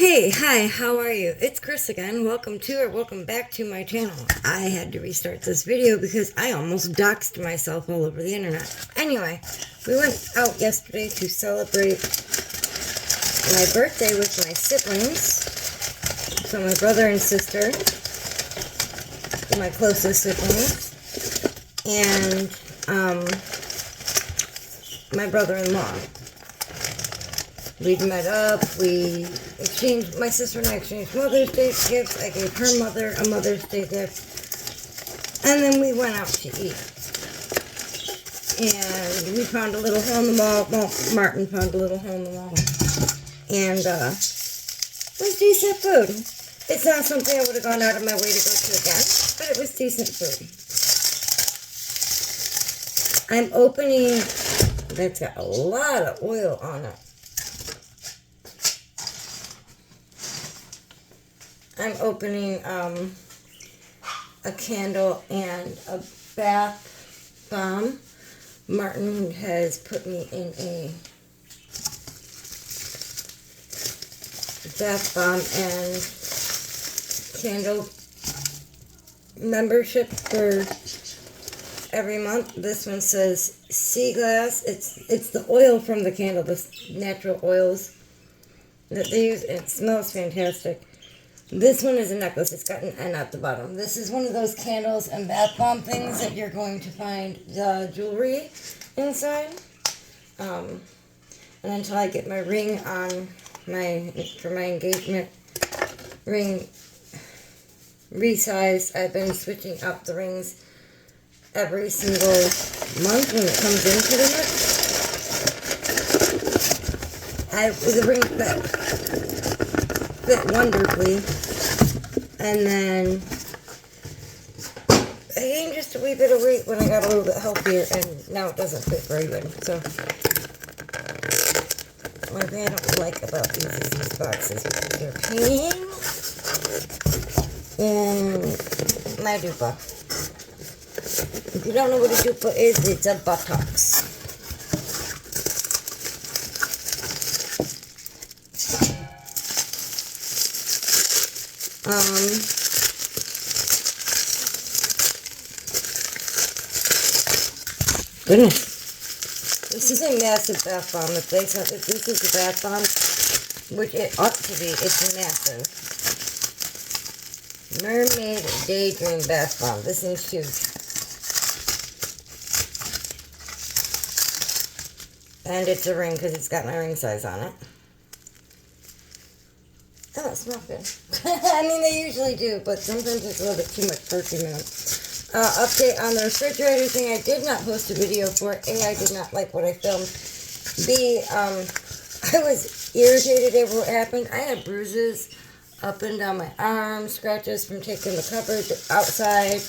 Hey, hi, how are you? It's Chris again. Welcome back to my channel. I had to restart this video because I almost doxed myself all over the internet. Anyway, we went out yesterday to celebrate my birthday with my siblings. So my brother and sister, my closest siblings, and my brother-in-law. We'd met up, my sister and I exchanged Mother's Day gifts. I gave her mother a Mother's Day gift. And then we went out to eat. And we found a little hole in the wall. Well, Martin found a little hole in the wall. And it was decent food. It's not something I would have gone out of my way to go to again, but it was decent food. I'm opening, that's got a lot of oil on it. I'm opening a candle and a bath bomb. Martin has put me in a bath bomb and candle membership for every month. This one says Sea Glass. It's the oil from the candle, the natural oils that they use. It smells fantastic. This one is a necklace. It's got an N at the bottom. This is one of those candles and bath bomb things that you're going to find the jewelry inside. And until I get my ring on for my engagement ring resized, I've been switching out the rings every single month when it comes in pretty much. The ring fit wonderfully, and then I gained just a wee bit of weight when I got a little bit healthier, and now it doesn't fit very good. So one thing I don't like about these is these boxes, because they're paying in my dupa. If you don't know what a dupa is, it's a buttocks. Goodness. This is a massive bath bomb. If this is a bath bomb, which it ought to be, it's massive. Mermaid Daydream Bath Bomb. This thing's huge. And it's a ring because it's got my ring size on it. Oh, it smells good. I mean, they usually do, but sometimes it's a little bit too much perfume in them. Update on the refrigerator thing. I did not post a video for it. A, I did not like what I filmed. B, I was irritated over what happened. I had bruises up and down my arms, scratches from taking the coverage outside,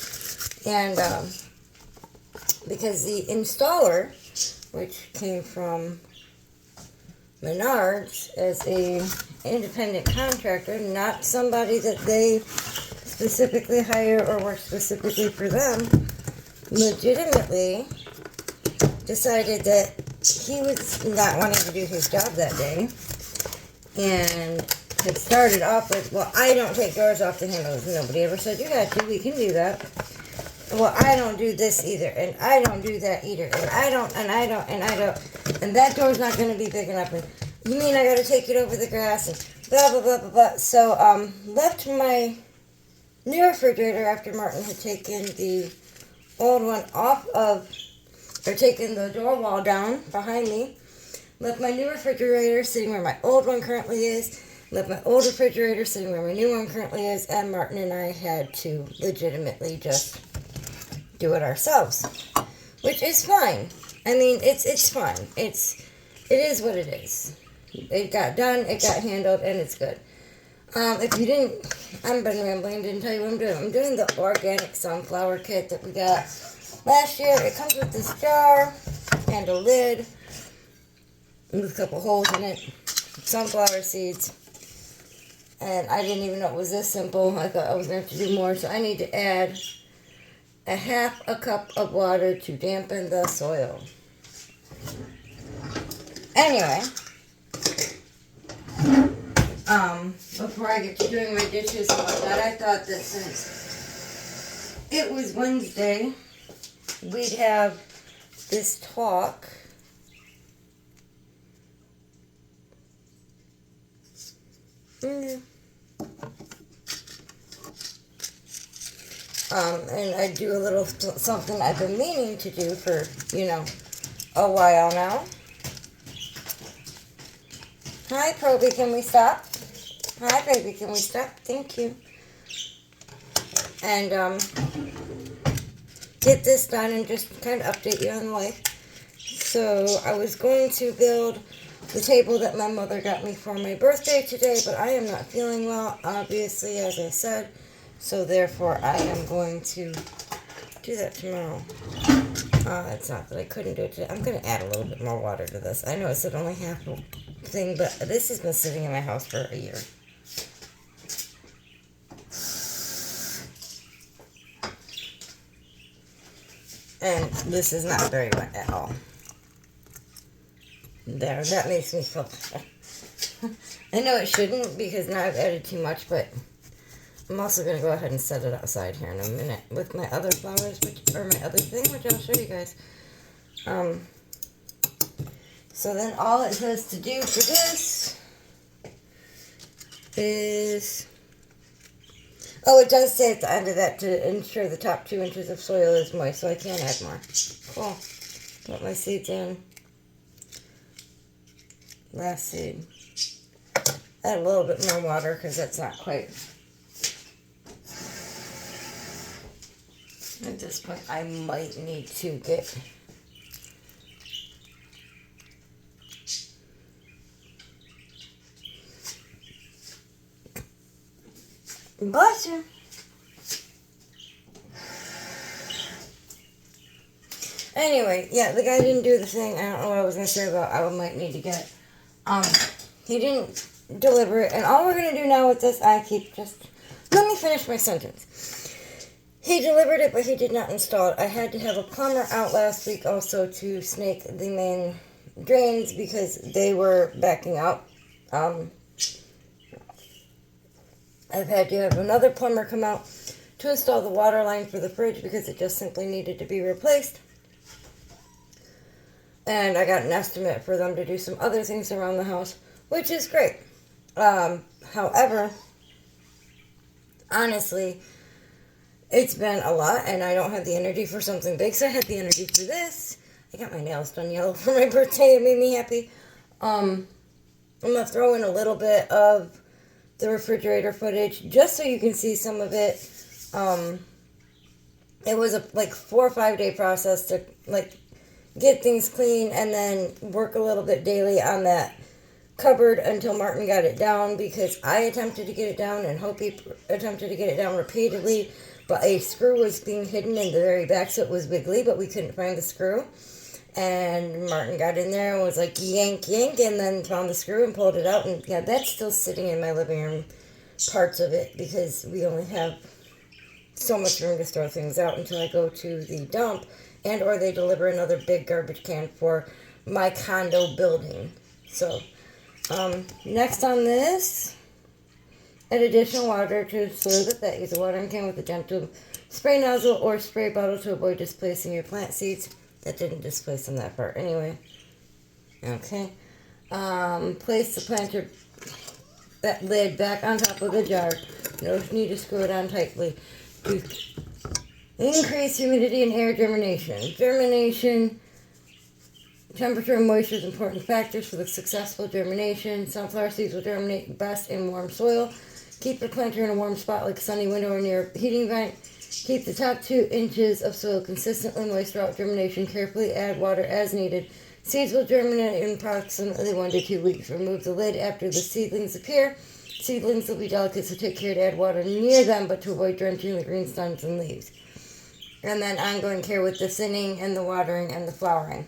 and because the installer, which came from Menards as a independent contractor, not somebody that they specifically hire or work specifically for them, legitimately decided that he was not wanting to do his job that day, and had started off with, well, I don't take doors off the handles. Nobody ever said you had to. We can do that. Well, I don't do this either, and I don't do that either, and I don't, and that door's not going to be big enough, and you mean I got to take it over the grass, and blah, blah, blah, blah, blah. So, left my new refrigerator after Martin had taken the old one taken the door wall down behind me. Left my new refrigerator sitting where my old one currently is. Left my old refrigerator sitting where my new one currently is, and Martin and I had to legitimately just do it ourselves, which is fine. I mean, it's fine. It is what it is. It got done, it got handled, and it's good. If you didn't, I've been rambling, didn't tell you what I'm doing. I'm doing the organic sunflower kit that we got last year. It comes with this jar and a lid with a couple holes in it, sunflower seeds, and I didn't even know it was this simple. I thought I was going to have to do more, so I need to add a half a cup of water to dampen the soil. Anyway, Before I get to doing my dishes and whatnot, I thought that since it was Wednesday, we'd have this talk. And I do a little something I've been meaning to do for, a while now. Hi, Proby, can we stop? Hi, baby, can we stop? Thank you. And, get this done and just kind of update you on life. So, I was going to build the table that my mother got me for my birthday today, but I am not feeling well, obviously, as I said. So therefore, I am going to do that tomorrow. It's not that I couldn't do it today. I'm going to add a little bit more water to this. I know it said only half a thing, but this has been sitting in my house for a year. And this is not very wet at all. There, that makes me feel better. I know it shouldn't because now I've added too much, but I'm also going to go ahead and set it outside here in a minute with my other flowers, or my other thing, which I'll show you guys. So then all it says to do for this is, it does say at the end of that to ensure the top 2 inches of soil is moist, so I can add more. Cool. Put my seeds in. Last seed. Add a little bit more water because that's not quite. At this point, I might need to get bless you. Anyway, yeah, the guy didn't do the thing. I don't know what I was going to say about I might need to get. He didn't deliver it. And all we're going to do now with this, let me finish my sentence. He delivered it, but he did not install it. I had to have a plumber out last week also to snake the main drains because they were backing up. I've had to have another plumber come out to install the water line for the fridge because it just simply needed to be replaced. And I got an estimate for them to do some other things around the house, which is great. However, honestly, it's been a lot, and I don't have the energy for something big, so I had the energy for this. I got my nails done yellow for my birthday. It made me happy. I'm going to throw in a little bit of the refrigerator footage, just so you can see some of it. It was a 4 or 5 day process to, get things clean and then work a little bit daily on that cupboard until Martin got it down, because I attempted to get it down and Hopi attempted to get it down repeatedly, but a screw was being hidden in the very back, so it was wiggly, but we couldn't find the screw. And Martin got in there and was like, yank, yank, and then found the screw and pulled it out. And yeah, that's still sitting in my living room, parts of it, because we only have so much room to throw things out until I go to the dump and or they deliver another big garbage can for my condo building. So, next on this, add additional water to soil the bed. Use a watering can with a gentle spray nozzle or spray bottle to avoid displacing your plant seeds. That didn't displace them that far. Anyway. Okay. Place the planter that lid back on top of the jar. No need to screw it on tightly. To increase humidity and air germination. Germination, temperature and moisture is important factors for the successful germination. Sunflower seeds will germinate best in warm soil. Keep your planter in a warm spot like a sunny window or near a heating vent. Keep the top 2 inches of soil consistently moist throughout germination. Carefully add water as needed. Seeds will germinate in approximately 1 to 2 weeks. Remove the lid after the seedlings appear. Seedlings will be delicate, so take care to add water near them, but to avoid drenching the green stems and leaves. And then ongoing care with the thinning and the watering and the flowering.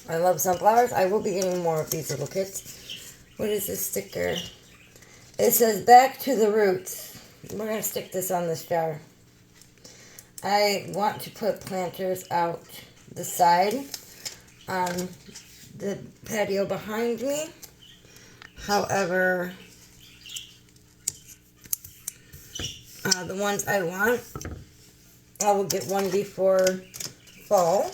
I love sunflowers. I will be getting more of these little kits. What is this sticker? It says back to the roots. We're going to stick this on this jar. I want to put planters out the side on the patio behind me. However, The ones I want, I will get one before fall.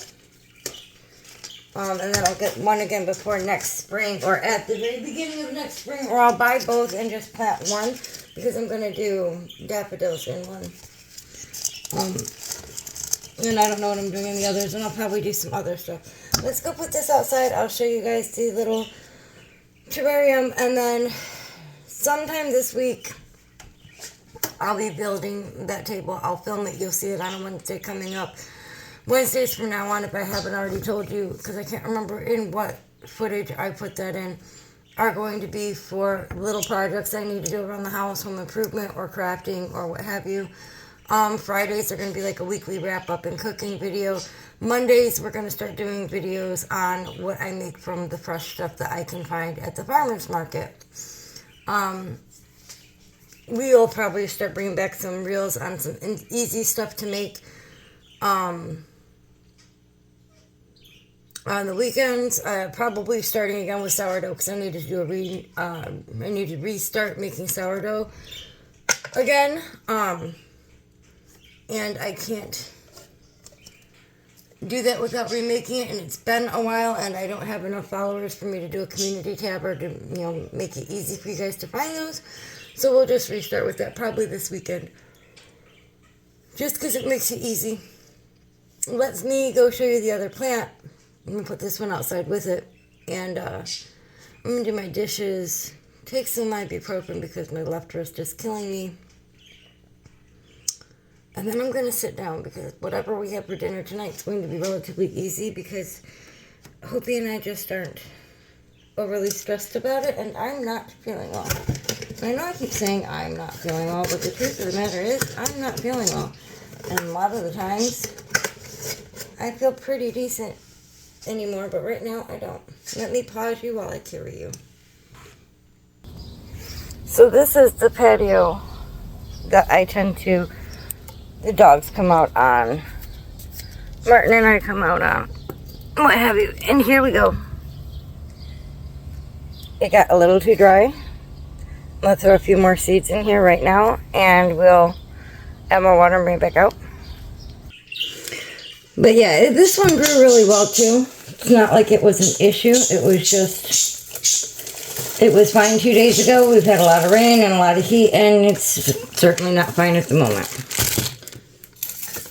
And then I'll get one again before next spring, or at the very beginning of next spring, or I'll buy both and just plant one, because I'm going to do daffodils in one. And I don't know what I'm doing in the others, and I'll probably do some other stuff. Let's go put this outside. I'll show you guys the little terrarium, and then sometime this week, I'll be building that table. I'll film it. You'll see it on a Wednesday coming up. Wednesdays from now on, if I haven't already told you, because I can't remember in what footage I put that in, are going to be for little projects I need to do around the house, home improvement or crafting or what have you. Fridays are going to be like a weekly wrap-up and cooking video. Mondays, we're going to start doing videos on what I make from the fresh stuff that I can find at the farmer's market. We'll probably start bringing back some reels on some easy stuff to make on the weekends. Probably starting again with sourdough, because I need to do I need to restart making sourdough again. And I can't do that without remaking it, and it's been a while, and I don't have enough followers for me to do a community tab or to, make it easy for you guys to find those. So we'll just restart with that probably this weekend, just because it makes it easy. Lets me go show you the other plant. I'm going to put this one outside with it, and I'm going to do my dishes, take some ibuprofen because my left wrist is killing me. And then I'm going to sit down, because whatever we have for dinner tonight is going to be relatively easy, because Hoopy and I just aren't overly stressed about it, and I'm not feeling well. I know I keep saying I'm not feeling well, but the truth of the matter is I'm not feeling well. And a lot of the times I feel pretty decent anymore, but right now I don't. Let me pause you while I carry you. So this is the patio that I tend to... the dogs come out on. Martin and I come out on. What have you. And here we go. It got a little too dry. Let's throw a few more seeds in here right now, and we'll add more water and bring it back out. But yeah, this one grew really well too. It's not like it was an issue. It was just, it was fine 2 days ago. We've had a lot of rain and a lot of heat, and it's certainly not fine at the moment.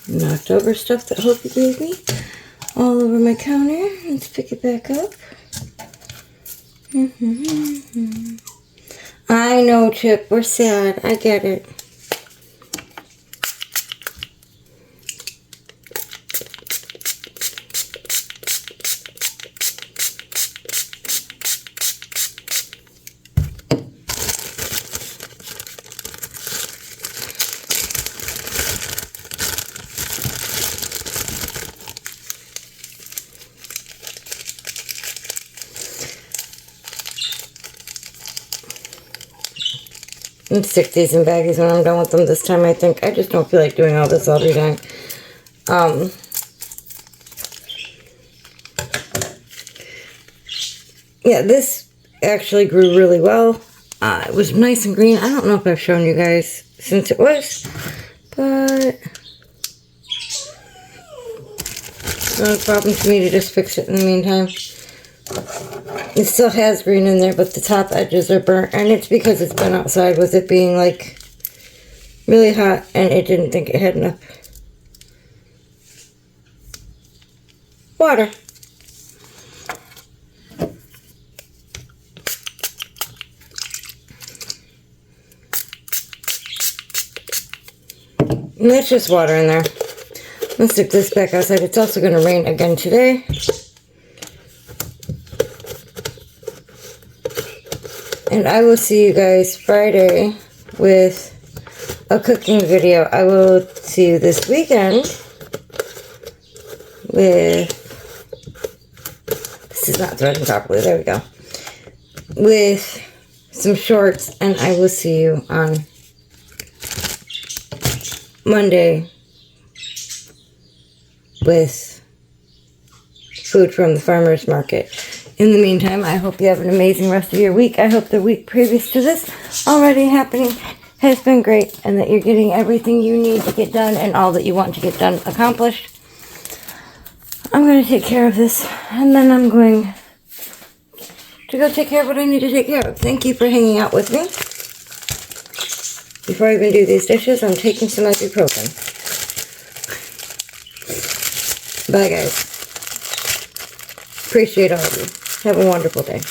Knocked over stuff that Hopi gave me all over my counter. Let's pick it back up. I know, Chip, we're sad. I get it. And stick these in baggies when I'm done with them this time, I think. I just don't feel like doing all this every day. Yeah, this actually grew really well. It was nice and green. I don't know if I've shown you guys since it was, but it's not a problem to me to just fix it in the meantime. It still has green in there, but the top edges are burnt, and it's because it's been outside with it being like really hot, and it didn't think it had enough water. And that's just water in there. Let's stick this back outside. It's also going to rain again today. And I will see you guys Friday with a cooking video. I will see you this weekend with... This is not threading properly. There we go. With some shorts. And I will see you on Monday with food from the farmer's market. In the meantime, I hope you have an amazing rest of your week. I hope the week previous to this already had has been great and that you're getting everything you need to get done and all that you want to get done accomplished. I'm going to take care of this and then I'm going to go take care of what I need to take care of. Thank you for hanging out with me. Before I even do these dishes, I'm taking some ibuprofen. Bye, guys. Appreciate all of you. Have a wonderful day.